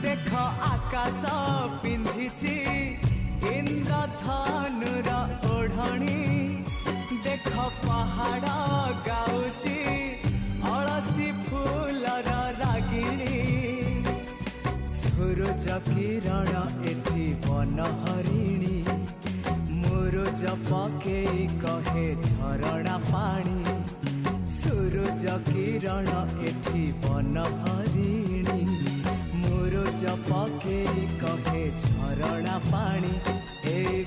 देख आकाश पिंधिची इंद्रधनुर ओढ़णी देख पहाड़ गाउची अलसी फूलर रागिणी सूरज किरण एठी वन हरिणी मुरुज पकेई कहे झरणा पानी सूरज किरण एठी वन हरिणी मुरुज पकेई कहे झरणा पानी ए